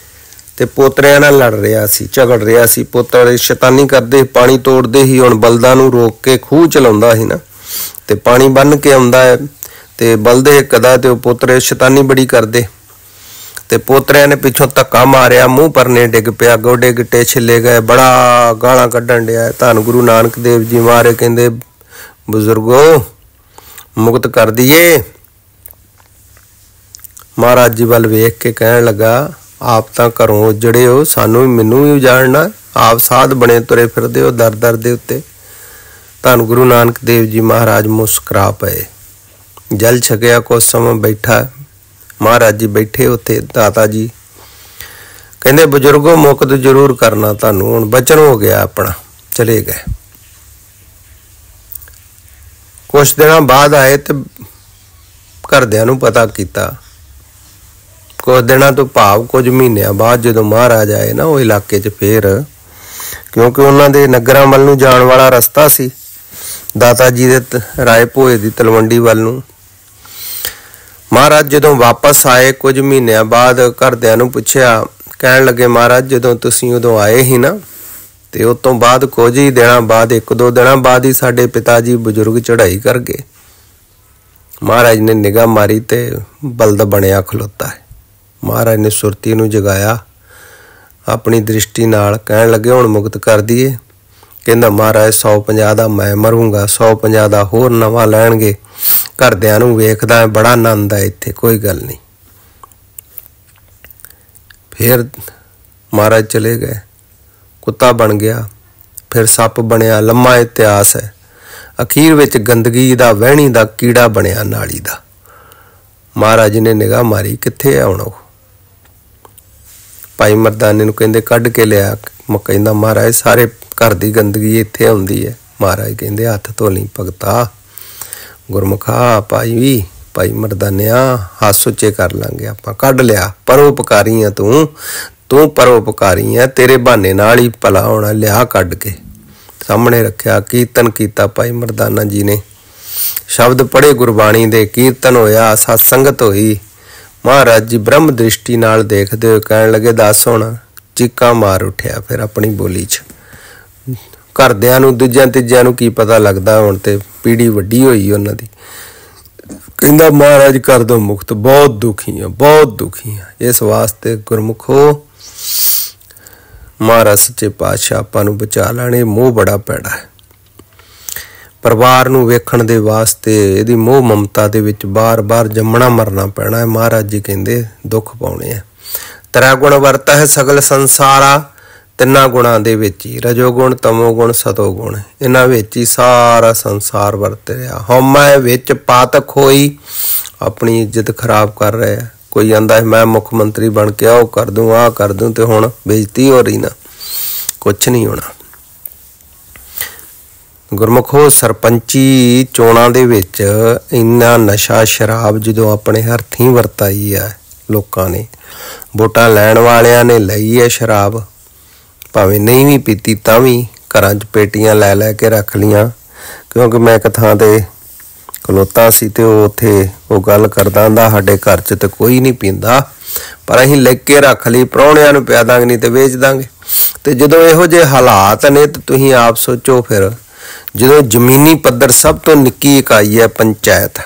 Speaker 1: ਤੇ ਪੋਤਰਿਆਂ ਨਾਲ ਲੜ ਰਿਹਾ ਸੀ, ਝਗੜ ਰਿਹਾ ਸੀ। ਪੋਤਰੇ ਸ਼ੈਤਾਨੀ ਕਰਦੇ, ਪਾਣੀ ਤੋੜਦੇ ਹੀ। ਹੁਣ ਬਲਦਾਂ ਨੂੰ ਰੋਕ ਕੇ ਖੂਹ ਚਲਾਉਂਦਾ ਸੀ ਨਾ, ਤੇ ਪਾਣੀ ਬੰਨ ਕੇ ਆਉਂਦਾ ਹੈ ਤੇ ਬਲਦੇ ਕਦਾ ਤੇ ਉਹ ਪੋਤਰੇ ਸ਼ੈਤਾਨੀ ਬੜੀ ਕਰਦੇ। ਤੇ ਪੋਤਰਿਆਂ ਨੇ ਪਿੱਛੋਂ ਧੱਕਾ ਮਾਰਿਆ, ਮੂੰਹ ਪਰਨੇ ਡਿੱਗ ਪਿਆ, ਗੋਡੇ ਗਿੱਟੇ ਛਿੱਲੇ ਗਏ, ਬੜਾ ਗਾਲਾਂ ਕੱਢਣ ਡਿਆ। ਧੰਨ ਗੁਰੂ ਨਾਨਕ ਦੇਵ ਜੀ ਮਾਰੇ ਕਹਿੰਦੇ, ਬਜ਼ੁਰਗੋ ਮੁਕਤ ਕਰ ਦਈਏ। ਮਹਾਰਾਜ ਜੀ ਵੱਲ ਵੇਖ ਕੇ ਕਹਿਣ ਲੱਗਾ, ਆਪ ਤਾਂ ਘਰੋਂ ਉਜੜੇ ਹੋ, ਸਾਨੂੰ ਵੀ ਮੈਨੂੰ ਵੀ ਉਜਾੜਨਾ। ਆਪ ਸਾਧ ਬਣੇ ਤੁਰੇ ਫਿਰਦੇ ਹੋ ਦਰ ਦਰ ਦੇ ਉੱਤੇ। ਧੰਨ ਗੁਰੂ ਨਾਨਕ ਦੇਵ ਜੀ ਮਹਾਰਾਜ ਮੁਸਕਰਾ ਪਏ। ਜਲ ਛਕਿਆ ਕੁਛ ਸਮਾਂ ਬੈਠਾ ਮਹਾਰਾਜ ਜੀ ਬੈਠੇ ਉੱਥੇ। ਦਾਤਾ ਜੀ ਕਹਿੰਦੇ, ਬਜ਼ੁਰਗੋ ਮੁਕਤ ਜ਼ਰੂਰ ਕਰਨਾ ਤੁਹਾਨੂੰ, ਹੁਣ ਬਚਨ ਹੋ ਗਿਆ ਆਪਣਾ। ਚਲੇ ਗਏ। ਕੁਛ ਦਿਨਾਂ ਬਾਅਦ ਆਏ ਤੇ ਘਰਦਿਆਂ ਨੂੰ ਪਤਾ ਕੀਤਾ। ਕੁਝ ਦਿਨਾਂ ਤੋਂ ਭਾਵ ਕੁਝ ਮਹੀਨਿਆਂ ਬਾਅਦ ਜਦੋਂ ਮਹਾਰਾਜ ਆਏ ਨਾ ਉਹ ਇਲਾਕੇ 'ਚ, ਫੇਰ ਕਿਉਂਕਿ ਉਹਨਾਂ ਦੇ ਨਗਰਾਂ ਵੱਲ ਨੂੰ ਜਾਣ ਵਾਲਾ ਰਸਤਾ ਸੀ, ਦਾਤਾ ਜੀ ਦੇ ਰਾਏ ਭੋਏ ਦੀ ਤਲਵੰਡੀ ਵੱਲ ਨੂੰ। ਮਹਾਰਾਜ ਜਦੋਂ ਵਾਪਸ ਆਏ ਕੁਝ ਮਹੀਨਿਆਂ ਬਾਅਦ, ਘਰਦਿਆਂ ਨੂੰ ਪੁੱਛਿਆ, ਕਹਿਣ ਲੱਗੇ, ਮਹਾਰਾਜ ਜਦੋਂ ਤੁਸੀਂ ਉਦੋਂ ਆਏ ਸੀ ਨਾ, ਤੇ ਉਸ ਤੋਂ ਬਾਅਦ ਕੁਝ ਹੀ ਦਿਨਾਂ ਬਾਅਦ, 1-2 ਦਿਨਾਂ ਬਾਅਦ ਹੀ ਸਾਡੇ ਪਿਤਾ ਜੀ ਬਜ਼ੁਰਗ ਚੜ੍ਹਾਈ ਕਰ ਗਏ। ਮਹਾਰਾਜ ਨੇ ਨਿਗਾਹ ਮਾਰੀ ਤੇ ਬਲਦ ਬਣਿਆ ਖਲੋਤਾ ਹੈ। ਮਹਾਰਾਜ ਨੇ ਸੁਰਤੀ ਨੂੰ ਜਗਾਇਆ ਆਪਣੀ ਦ੍ਰਿਸ਼ਟੀ ਨਾਲ। ਕਹਿਣ ਲੱਗੇ, ਹੁਣ ਮੁਕਤ ਕਰ ਦਈਏ। ਕਹਿੰਦਾ, ਮਹਾਰਾਜ 150 ਦਾ ਮੈਂ ਮਰੂੰਗਾ, 150 ਦਾ ਹੋਰ ਨਵਾਂ ਲੈਣਗੇ। ਘਰਦਿਆਂ ਨੂੰ ਵੇਖਦਾ ਬੜਾ ਆਨੰਦ ਆ ਇੱਥੇ, ਕੋਈ ਗੱਲ ਨਹੀਂ। ਫਿਰ ਮਹਾਰਾਜ ਚਲੇ ਗਏ। ਕੁੱਤਾ ਬਣ ਗਿਆ, ਫਿਰ ਸੱਪ ਬਣਿਆ। ਲੰਮਾ ਇਤਿਹਾਸ ਹੈ। ਅਖੀਰ ਵਿੱਚ ਗੰਦਗੀ ਦਾ, ਵਹਿਣੀ ਦਾ ਕੀੜਾ ਬਣਿਆ ਨਾਲੀ ਦਾ। ਮਹਾਰਾਜ ਨੇ ਨਿਗਾਹ ਮਾਰੀ, ਕਿੱਥੇ ਆ ਹੁਣ ਉਹ? ਭਾਈ ਮਰਦਾਨੇ ਨੂੰ ਕਹਿੰਦੇ, ਕੱਢ ਕੇ ਲਿਆ। ਕਹਿੰਦਾ, ਮਹਾਰਾਜ ਸਾਰੇ ਘਰ ਦੀ ਗੰਦਗੀ ਇੱਥੇ ਆਉਂਦੀ ਹੈ। ਮਹਾਰਾਜ ਕਹਿੰਦੇ, ਹੱਥ ਧੋ ਲਈ ਭਗਤਾ। ਗੁਰਮੁਖਾ ਭਾਈ ਮਰਦਾਨਿਆ, ਹੱਥ ਉੱਚੇ ਕਰ ਲਾਂਗੇ ਆਪਾਂ। ਕੱਢ ਲਿਆ। ਪਰਉਪਕਾਰੀ ਆ ਤੂੰ ਪਰਉਪਕਾਰੀ ਆ, ਤੇਰੇ ਬਹਾਨੇ ਨਾਲ ਹੀ ਭਲਾ ਹੋਣਾ। ਲਿਆ ਕੱਢ ਕੇ ਸਾਹਮਣੇ ਰੱਖਿਆ। ਕੀਰਤਨ ਕੀਤਾ ਭਾਈ ਮਰਦਾਨਾ ਜੀ ਨੇ, ਸ਼ਬਦ ਪੜ੍ਹੇ ਗੁਰਬਾਣੀ ਦੇ, ਕੀਰਤਨ ਹੋਇਆ, ਸਤ ਸੰਗਤ ਹੋਈ। ਮਹਾਰਾਜ ਜੀ ਬ੍ਰਹਮ ਦ੍ਰਿਸ਼ਟੀ ਨਾਲ ਦੇਖਦੇ ਹੋਏ ਕਹਿਣ ਲੱਗੇ, ਦੱਸ ਹੁਣ। ਚੀਕਾਂ ਮਾਰ ਉੱਠਿਆ ਫਿਰ ਆਪਣੀ ਬੋਲੀ 'ਚ। ਘਰਦਿਆਂ ਨੂੰ, ਦੂਜਿਆਂ ਤੀਜਿਆਂ ਨੂੰ ਕੀ ਪਤਾ ਲੱਗਦਾ, ਹੁਣ ਤੇ ਪੀੜੀ ਵੱਡੀ ਹੋਈ ਉਹਨਾਂ ਦੀ। ਕਹਿੰਦਾ, ਮਹਾਰਾਜ ਕਰ ਦੋ ਮੁਕਤ, ਬਹੁਤ ਦੁਖੀ ਆ, ਬਹੁਤ ਦੁਖੀ ਆ। ਇਸ ਵਾਸਤੇ ਗੁਰਮੁਖੋ, ਮਹਾਰਾਜ ਸੱਚੇ ਪਾਤਸ਼ਾਹ ਆਪਾਂ ਨੂੰ ਬਚਾ ਲੈਣੇ। ਮੋਹ ਬੜਾ ਪੈੜਾ ਹੈ। ਪਰਿਵਾਰ ਨੂੰ ਵੇਖਣ ਦੇ ਵਾਸਤੇ ਇਹਦੀ ਮੋਹ ਮਮਤਾ ਦੇ ਵਿੱਚ ਬਾਰ-ਬਾਰ ਜੰਮਣਾ ਮਰਨਾ ਪੈਣਾ ਹੈ। ਮਹਾਰਾਜ ਜੀ ਕਹਿੰਦੇ, ਦੁੱਖ ਪਾਉਣੇ ਆ। ਤ੍ਰੈ ਗੁਣ ਵਰਤਾ ਹੈ ਸਗਲ ਸੰਸਾਰਾ। ਤਿੰਨਾਂ ਗੁਣਾਂ ਦੇ ਵਿੱਚ ਹੀ, ਰਜੋਗੁਣ, ਤਮੋਗੁਣ, ਸਤੋਗੁਣ, ਇਹਨਾਂ ਵਿੱਚ ਹੀ ਸਾਰਾ ਸੰਸਾਰ ਵਰਤ ਰਿਹਾ। ਹਉਮੈ ਵਿੱਚ ਪਾਤਕ ਹੋਈ ਆਪਣੀ ਇੱਜ਼ਤ ਖਰਾਬ ਕਰ ਰਿਹਾ। ਕੋਈ ਆਂਦਾ ਮੈਂ ਮੁੱਖ ਮੰਤਰੀ ਬਣ ਕੇ ਉਹ ਕਰ ਦੂੰ, ਆਹ ਕਰ ਦੂੰ, ਤੇ ਹੁਣ ਬੇਇੱਜ਼ਤੀ ਹੋ ਰਹੀ ਨਾ, ਕੁਛ ਨਹੀਂ ਹੋਣਾ। ਗੁਰਮੁਖੋ ਸਰਪੰਚੀ ਚੋਣਾਂ ਦੇ ਵਿੱਚ ਇੰਨਾ ਨਸ਼ਾ ਸ਼ਰਾਬ ਜਦੋਂ ਆਪਣੇ ਹੱਥੀਂ ਵਰਤਾਈ ਹੈ ਲੋਕਾਂ ਨੇ, ਵੋਟਾਂ ਲੈਣ ਵਾਲਿਆਂ ਨੇ ਲਈ ਹੈ ਸ਼ਰਾਬ, ਭਾਵੇਂ ਨਹੀਂ ਵੀ ਪੀਤੀ ਤਾਂ ਵੀ ਘਰਾਂ 'ਚ ਪੇਟੀਆਂ ਲੈ ਲੈ ਕੇ ਰੱਖ ਲੀਆਂ। ਕਿਉਂਕਿ ਮੈਂ ਇੱਕ ਥਾਂ 'ਤੇ ਖਲੋਤਾ ਸੀ ਅਤੇ ਉਹ ਉੱਥੇ ਉਹ ਗੱਲ ਕਰਦਾ ਹੁੰਦਾ, ਸਾਡੇ ਘਰ 'ਚ ਤਾਂ ਕੋਈ ਨਹੀਂ ਪੀਂਦਾ ਪਰ ਅਸੀਂ ਲਿਖ ਕੇ ਰੱਖ ਲਈ, ਪ੍ਰਾਹੁਣਿਆਂ ਨੂੰ ਪਿਆ ਦਾਂਗੇ ਨਹੀਂ ਤਾਂ ਵੇਚ ਦਾਂਗੇ। ਅਤੇ ਜਦੋਂ ਇਹੋ ਜਿਹੇ ਹਾਲਾਤ ਨੇ ਤਾਂ ਤੁਸੀਂ ਆਪ ਸੋਚੋ ਫਿਰ, ਜਦੋਂ ਜ਼ਮੀਨੀ ਪੱਧਰ ਸਭ ਤੋਂ ਨਿੱਕੀ ਇਕਾਈ ਹੈ ਪੰਚਾਇਤ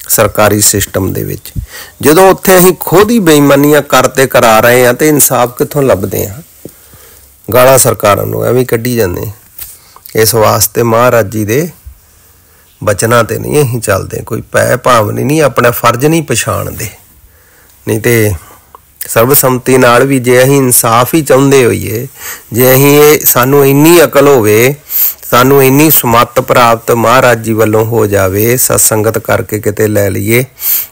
Speaker 1: ਸਰਕਾਰੀ ਸਿਸਟਮ ਦੇ ਵਿੱਚ, ਜਦੋਂ ਉੱਥੇ ਅਸੀਂ ਖੁਦ ਹੀ ਬੇਈਮਾਨੀਆਂ ਕਰਤੇ ਕਰਾ ਰਹੇ ਹਾਂ ਤਾਂ ਇਨਸਾਫ ਕਿੱਥੋਂ ਲੱਭਦੇ ਹਾਂ? ਗਾਲਾਂ ਸਰਕਾਰਾਂ ਨੂੰ ਐਵੇਂ ਕੱਢੀ ਜਾਂਦੇ। ਇਸ ਵਾਸਤੇ ਮਹਾਰਾਜ ਜੀ ਦੇ ਬਚਨਾਂ 'ਤੇ ਨਹੀਂ ਅਸੀਂ ਚੱਲਦੇ, ਕੋਈ ਭੈ ਭਾਵਨੀ ਨਹੀਂ, ਆਪਣਾ ਫਰਜ਼ ਨਹੀਂ ਪਛਾਣਦੇ। ਨਹੀਂ ਤੇ ਸਰਬਸੰਮਤੀ ਨਾਲ ਵੀ ਜੇ ਅਸੀਂ ਇਨਸਾਫ ਹੀ ਚਾਹੁੰਦੇ ਹੋਈਏ, ਜੇ ਅਸੀਂ ਸਾਨੂੰ ਇੰਨੀ ਅਕਲ ਹੋਵੇ, ਸਾਨੂੰ ਇੰਨੀ ਸਮੱਤ ਪ੍ਰਾਪਤ ਮਹਾਰਾਜ ਜੀ ਵੱਲੋਂ ਹੋ ਜਾਵੇ, ਸਤਸੰਗਤ ਕਰਕੇ ਕਿਤੇ ਲੈ ਲਈਏ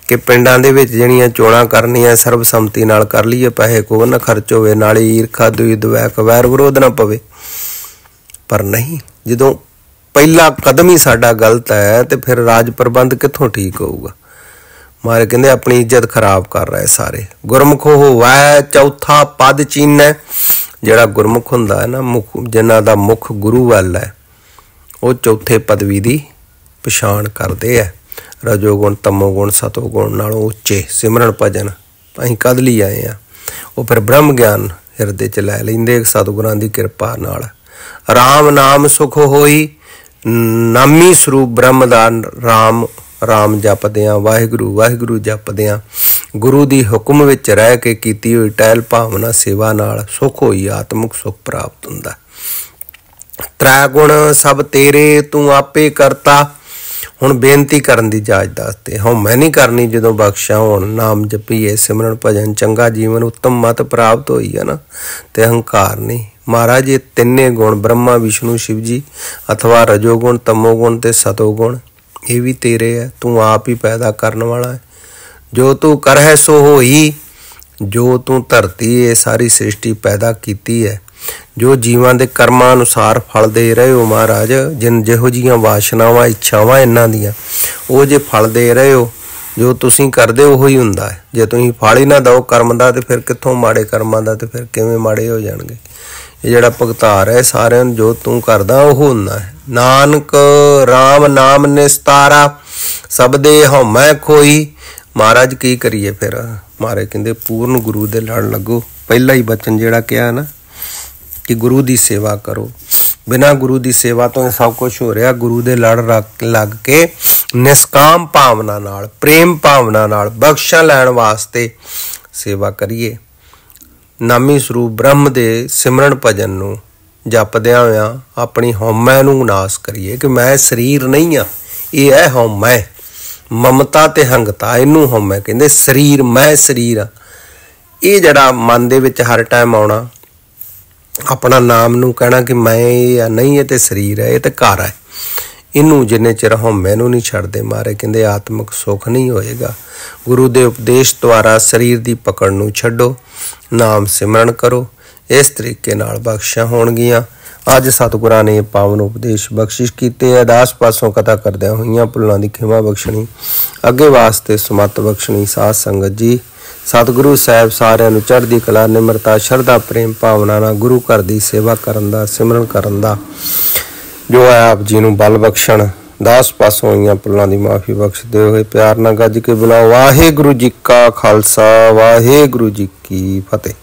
Speaker 1: ਕਿ ਪਿੰਡਾਂ ਦੇ ਵਿੱਚ ਜਿਹੜੀਆਂ ਚੋਣਾਂ ਕਰਨੀਆਂ ਸਰਬਸੰਮਤੀ ਨਾਲ ਕਰ ਲਈਏ, ਪੈਸੇ ਕੋਈ ਨਾ ਖਰਚ ਹੋਵੇ, ਨਾਲੇ ਈਰਖਾ ਦੁਇਦ ਵੈਰ ਵਿਰੋਧ ਨਾ ਪਵੇ। ਪਰ ਨਹੀਂ, ਜਦੋਂ ਪਹਿਲਾ ਕਦਮ ਹੀ ਸਾਡਾ ਗਲਤ ਹੈ ਤੇ ਫਿਰ ਰਾਜ ਪ੍ਰਬੰਧ ਕਿੱਥੋਂ ਠੀਕ ਹੋਊਗਾ? ਮਾਰੇ ਕਹਿੰਦੇ ਆਪਣੀ ਇੱਜ਼ਤ ਖਰਾਬ ਕਰ ਰਹੇ ਸਾਰੇ। ਗੁਰਮੁਖ ਹੋਵੈ ਚੌਥਾ ਪਦ ਚੀਨੈ, ਜਿਹੜਾ ਗੁਰਮੁਖ ਹੁੰਦਾ ਹੈ ਨਾ, ਜਿਨ੍ਹਾਂ ਦਾ ਮੁੱਖ ਗੁਰੂ ਵੱਲ ਹੈ, ਉਹ ਚੌਥੇ ਪਦਵੀ ਦੀ ਪਛਾਣ ਕਰਦੇ ਹੈ। ਰਜੋਗੁਣ ਤਮੋਗੁਣ ਸਤੋਗੁਣ ਨਾਲੋਂ ਉੱਚੇ ਸਿਮਰਨ ਭਜਨ ਅਸੀਂ ਕਦ ਲਈ ਆਏ ਹਾਂ। ਉਹ ਫਿਰ ਬ੍ਰਹਮ ਗਿਆਨ ਹਿਰਦੇ 'ਚ ਲੈ ਲੈਂਦੇ ਸਤਿਗੁਰਾਂ ਦੀ ਕਿਰਪਾ ਨਾਲ। ਰਾਮ ਨਾਮ ਸੁਖ ਹੋਈ, ਨਾਮੀ ਸਰੂਪ ਬ੍ਰਹਮ ਦਾ ਰਾਮ ਰਾਮ ਜਪਦਿਆਂ, ਵਾਹਿਗੁਰੂ ਵਾਹਿਗੁਰੂ ਜਪਦਿਆਂ, ਗੁਰੂ ਦੀ ਹੁਕਮ ਵਿੱਚ ਰਹਿ ਕੇ ਕੀਤੀ ਹੋਈ ਟਹਿਲ ਭਾਵਨਾ ਸੇਵਾ ਨਾਲ ਸੁੱਖ ਹੋਈ, ਆਤਮਿਕ ਸੁੱਖ ਪ੍ਰਾਪਤ ਹੁੰਦਾ। ਤ੍ਰੈ ਗੁਣ ਸਭ ਤੇਰੇ ਤੂੰ ਆਪੇ ਕਰਤਾ। ਹੁਣ ਬੇਨਤੀ ਕਰਨ ਦੀ ਜਾਚ ਦੱਸਦੇ, ਹਉਮੈ ਨਹੀਂ ਕਰਨੀ ਜਦੋਂ ਬਖਸ਼ਾ ਹੋਣ, ਨਾਮ ਜਪੀਏ ਸਿਮਰਨ ਭਜਨ ਚੰਗਾ ਜੀਵਨ ਉੱਤਮ ਮਤ ਪ੍ਰਾਪਤ ਹੋਈ ਹੈ ਨਾ, ਤੇ ਅਹੰਕਾਰ ਨਹੀਂ। ਮਹਾਰਾਜ ਇਹ ਤਿੰਨੇ ਗੁਣ ਬ੍ਰਹਮਾ ਵਿਸ਼ਨੂੰ ਸ਼ਿਵ ਜੀ ਅਥਵਾ ਰਜੋਗੁਣ ਤਮੋਗੁਣ ਤੇ ਸਤੋਗੁਣ ਇਹ ਵੀ ਤੇਰੇ ਹੈ, ਤੂੰ ਆਪ ਹੀ ਪੈਦਾ ਕਰਨ ਵਾਲਾ ਹੈ। ਜੋ ਤੂੰ ਕਰਹਿ ਸੋ ਹੋਈ, ਜੋ ਤੂੰ ਧਰਤੀ ਇਹ ਸਾਰੀ ਸ੍ਰਿਸ਼ਟੀ ਪੈਦਾ ਕੀਤੀ ਹੈ, ਜੋ ਜੀਵਾਂ ਦੇ ਕਰਮਾਂ ਅਨੁਸਾਰ ਫਲ ਦੇ ਰਹੇ ਹੋ ਮਹਾਰਾਜ, ਜਿਹੋ ਜਿਹੀਆਂ ਵਾਸ਼ਨਾਵਾਂ ਇੱਛਾਵਾਂ ਇਹਨਾਂ ਦੀਆਂ, ਉਹ ਜੇ ਫਲ ਦੇ ਰਹੇ ਹੋ, ਜੋ ਤੁਸੀਂ ਕਰਦੇ ਉਹੋ ਹੀ ਹੁੰਦਾ ਹੈ। ਜੇ ਤੁਸੀਂ ਫਲ ਹੀ ਨਾ ਦਿਓ ਕਰਮ ਦਾ, ਤੇ ਫਿਰ ਕਿੱਥੋਂ ਮਾੜੇ ਕਰਮਾਂ ਦਾ, ਤੇ ਫਿਰ ਕਿਵੇਂ ਮਾੜੇ ਹੋ ਜਾਣਗੇ? ਇਹ ਜਿਹੜਾ ਭੁਗਤਾਰ ਹੈ ਸਾਰਿਆਂ ਨੂੰ, ਜੋ ਤੂੰ ਕਰਦਾ ਉਹ ਹੁੰਦਾ ਹੈ। ਨਾਨਕ ਰਾਮ ਨਾਮ ਨਿਸਤਾਰਾ, ਸਭ ਦੇ ਹਉਮੈ ਖੋਈ। ਮਹਾਰਾਜ ਕੀ ਕਰੀਏ ਫਿਰ? ਮਹਾਰਾਜ ਕਹਿੰਦੇ ਪੂਰਨ ਗੁਰੂ ਦੇ ਲੜ ਲੱਗੋ। ਪਹਿਲਾ ਹੀ ਬਚਨ ਜਿਹੜਾ ਕਿਹਾ ਨਾ ਕਿ ਗੁਰੂ ਦੀ ਸੇਵਾ ਕਰੋ, ਬਿਨਾਂ ਗੁਰੂ ਦੀ ਸੇਵਾ ਤੋਂ ਇਹ ਸਭ ਕੁਛ ਹੋ ਰਿਹਾ। ਗੁਰੂ ਦੇ ਲੜ ਲੱਗ ਕੇ ਨਿਸਕਾਮ ਭਾਵਨਾ ਨਾਲ, ਪ੍ਰੇਮ ਭਾਵਨਾ ਨਾਲ ਬਖਸ਼ਾ ਲੈਣ ਵਾਸਤੇ ਸੇਵਾ ਕਰੀਏ। ਨਾਮੀ ਸਰੂਪ ਬ੍ਰਹਮ ਦੇ ਸਿਮਰਨ ਭਜਨ ਨੂੰ ਜਪਦਿਆਂ ਹੋਇਆਂ ਆਪਣੀ ਹਉਮੈ ਨੂੰ ਨਾਸ ਕਰੀਏ ਕਿ ਮੈਂ ਸਰੀਰ ਨਹੀਂ ਹਾਂ, ਇਹ ਹੈ ਹਉਮੈ, ਮਮਤਾ ਤੇ ਹੰਗਤਾ, ਇਹਨੂੰ ਹਉਮੈ ਕਹਿੰਦੇ। ਸਰੀਰ, ਮੈਂ ਸਰੀਰ ਹਾਂ, ਇਹ ਜਿਹੜਾ ਮਨ ਦੇ ਵਿੱਚ ਹਰ ਟਾਈਮ ਆਉਣਾ, ਆਪਣਾ ਨਾਮ ਨੂੰ ਕਹਿਣਾ ਕਿ ਮੈਂ ਇਹ ਆ ਨਹੀਂ, ਇਹ ਤੇ ਸਰੀਰ ਹੈ, ਇਹ ਤੇ ਘਰ ਹੈ, ਇਹਨੂੰ ਜਿੰਨੇ ਚਿਰ ਹਉਮੈ ਨੂੰ ਨਹੀਂ ਛੱਡਦੇ ਮਾਰੇ ਕਹਿੰਦੇ ਆਤਮਿਕ ਸੁੱਖ ਨਹੀਂ ਹੋਏਗਾ। ਗੁਰੂ ਦੇ ਉਪਦੇਸ਼ ਦੁਆਰਾ ਸਰੀਰ ਦੀ ਪਕੜ ਨੂੰ ਛੱਡੋ, ਨਾਮ ਸਿਮਰਨ ਕਰੋ, ਇਸ ਤਰੀਕੇ ਨਾਲ ਬਖਸ਼ਾਂ ਹੋਣਗੀਆਂ। ਅੱਜ ਸਤਿਗੁਰਾਂ ਨੇ ਪਾਵਨ ਉਪਦੇਸ਼ ਬਖਸ਼ਿਸ਼ ਕੀਤੇ। ਅਰਦਾਸ ਪਾਸੋਂ ਕਥਾ ਕਰਦਿਆਂ ਹੋਈਆਂ ਭੁੱਲਾਂ ਦੀ ਖਿਮਾ ਬਖਸ਼ਣੀ, ਅੱਗੇ ਵਾਸਤੇ ਸਮੱਤ ਬਖਸ਼ਣੀ। ਸਾਧ ਸੰਗਤ ਜੀ, ਸਤਿਗੁਰੂ ਸਾਹਿਬ ਸਾਰਿਆਂ ਨੂੰ ਚੜ੍ਹਦੀ ਕਲਾ, ਨਿਮਰਤਾ, ਸ਼ਰਧਾ, ਪ੍ਰੇਮ ਭਾਵਨਾ ਨਾਲ ਗੁਰੂ ਘਰ ਦੀ ਸੇਵਾ ਕਰਨ ਦਾ, ਸਿਮਰਨ ਕਰਨ ਦਾ ਜੋ ਹੈ ਆਪ ਜੀ ਨੂੰ ਬਲ ਬਖਸ਼ਣ। ਦਾਸ ਪਾਸੋਂ ਹੋਈਆਂ ਭੁੱਲਾਂ ਦੀ ਮਾਫੀ ਬਖਸ਼ਦੇ ਹੋਏ ਪਿਆਰ ਨਾਲ ਗੱਜ ਕੇ ਬੁਲਾਓ। ਵਾਹਿਗੁਰੂ ਜੀ ਕਾ ਖਾਲਸਾ, ਵਾਹਿਗੁਰੂ ਜੀ ਕੀ ਫਤਿਹ।